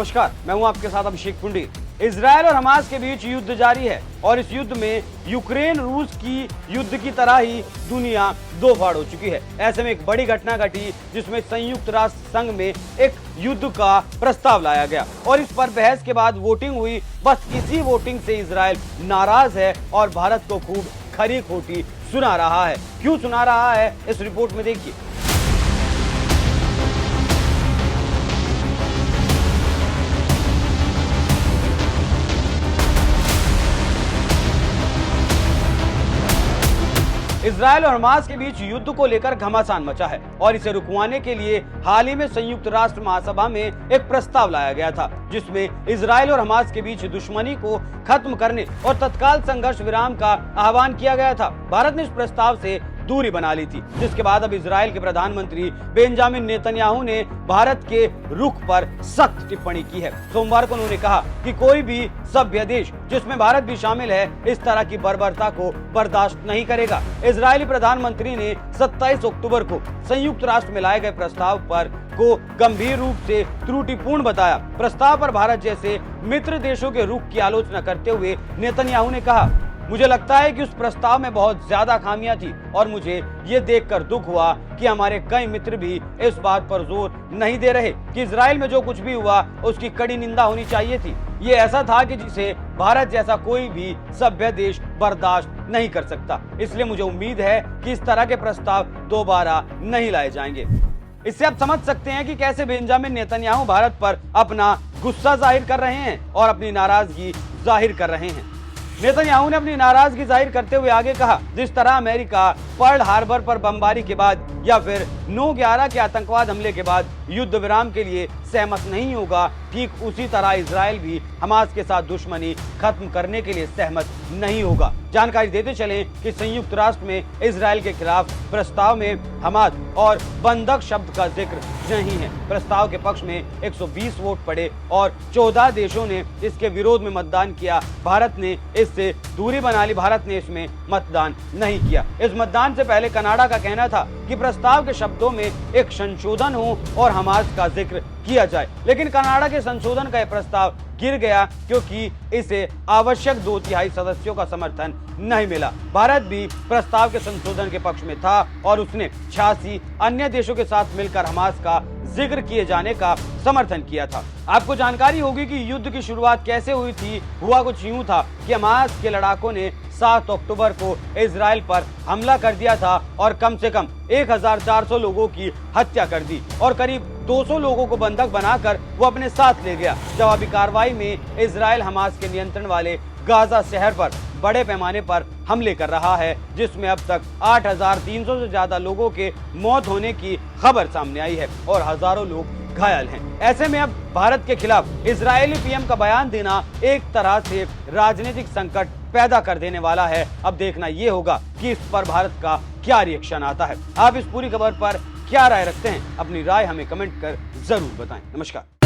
नमस्कार, मैं हूं आपके साथ अभिषेक पुंडीर। इजरायल और हमास के बीच युद्ध जारी है और इस युद्ध में यूक्रेन रूस की युद्ध की तरह ही दुनिया दो फाड़ हो चुकी है। ऐसे में एक बड़ी घटना घटी जिसमें संयुक्त राष्ट्र संघ में एक युद्ध का प्रस्ताव लाया गया और इस पर बहस के बाद वोटिंग हुई। बस इसी वोटिंग से इजरायल नाराज है और भारत को खूब खरी खोटी सुना रहा है। क्यों सुना रहा है, इस रिपोर्ट में देखिए। इजरायल और हमास के बीच युद्ध को लेकर घमासान मचा है और इसे रुकवाने के लिए हाल ही में संयुक्त राष्ट्र महासभा में एक प्रस्ताव लाया गया था जिसमें इजरायल और हमास के बीच दुश्मनी को खत्म करने और तत्काल संघर्ष विराम का आह्वान किया गया था। भारत ने इस प्रस्ताव से दूरी बना ली थी, जिसके बाद अब इजरायल के प्रधानमंत्री बेंजामिन नेतन्याहू ने भारत के रुख पर सख्त टिप्पणी की है। सोमवार को उन्होंने कहा कि कोई भी सभ्य देश, जिसमें भारत भी शामिल है, इस तरह की बर्बरता को बर्दाश्त नहीं करेगा। इजरायली प्रधानमंत्री ने 27 अक्टूबर को संयुक्त राष्ट्र में लाए गए प्रस्ताव पर को गंभीर रूप से त्रुटिपूर्ण बताया। प्रस्ताव पर भारत जैसे मित्र देशों के रुख की आलोचना करते हुए नेतन्याहू ने कहा, मुझे लगता है कि उस प्रस्ताव में बहुत ज्यादा खामियां थी और मुझे ये देखकर दुख हुआ कि हमारे कई मित्र भी इस बात पर जोर नहीं दे रहे कि इजराइल में जो कुछ भी हुआ उसकी कड़ी निंदा होनी चाहिए थी। ये ऐसा था कि जिसे भारत जैसा कोई भी सभ्य देश बर्दाश्त नहीं कर सकता। इसलिए मुझे उम्मीद है कि इस तरह के प्रस्ताव दोबारा नहीं लाए जाएंगे। इससे आप समझ सकते हैं कि कैसे बेंजामिन नेतन्याहू भारत पर अपना गुस्सा जाहिर कर रहे हैं और अपनी नाराजगी जाहिर कर रहे हैं। नेतन्याहू ने अपनी नाराजगी जाहिर करते हुए आगे कहा, जिस तरह अमेरिका पर्ल हार्बर पर बमबारी के बाद या फिर 9/11 के आतंकवाद हमले के बाद युद्ध विराम के लिए सहमत नहीं होगा, ठीक उसी तरह इजरायल भी हमास के साथ दुश्मनी खत्म करने के लिए सहमत नहीं होगा। जानकारी देते चलें कि संयुक्त राष्ट्र में इजरायल के खिलाफ प्रस्ताव में हमास और बंधक शब्द का जिक्र नहीं है। प्रस्ताव के पक्ष में 120 वोट पड़े और 14 देशों ने इसके विरोध में मतदान किया। भारत ने इससे दूरी बना ली, भारत ने इसमें मतदान नहीं किया। इस मतदान से पहले कनाडा का कहना था कि प्रस्ताव के शब्दों में एक संशोधन हो और हमास का जिक्र किया जाए, लेकिन कनाडा के संशोधन का यह प्रस्ताव गिर गया क्योंकि इसे आवश्यक 2/3 सदस्यों का समर्थन नहीं मिला। भारत भी प्रस्ताव के संशोधन के पक्ष में था और उसने 86 अन्य देशों के साथ मिलकर हमास का जिक्र किए जाने का समर्थन किया था। आपको जानकारी होगी कि युद्ध की शुरुआत कैसे हुई थी। हुआ कुछ यूं था कि हमास के लड़ाकों ने 7 अक्टूबर को इजराइल पर हमला कर दिया था और कम से कम 1400 लोगों की हत्या कर दी और करीब 200 लोगों को बंधक बनाकर वो अपने साथ ले गया। जवाबी कार्रवाई में इजराइल हमास के नियंत्रण वाले गाजा शहर पर बड़े पैमाने पर हमले कर रहा है, जिसमें अब तक 8300 से ज्यादा लोगों के मौत होने की खबर सामने आई है और हजारों लोग घायल हैं। ऐसे में अब भारत के खिलाफ इजरायली पीएम का बयान देना एक तरह से राजनीतिक संकट पैदा कर देने वाला है। अब देखना ये होगा कि इस पर भारत का क्या रिएक्शन आता है। आप इस पूरी खबर पर क्या राय रखते हैं? अपनी राय हमें कमेंट कर जरूर बताएं। नमस्कार।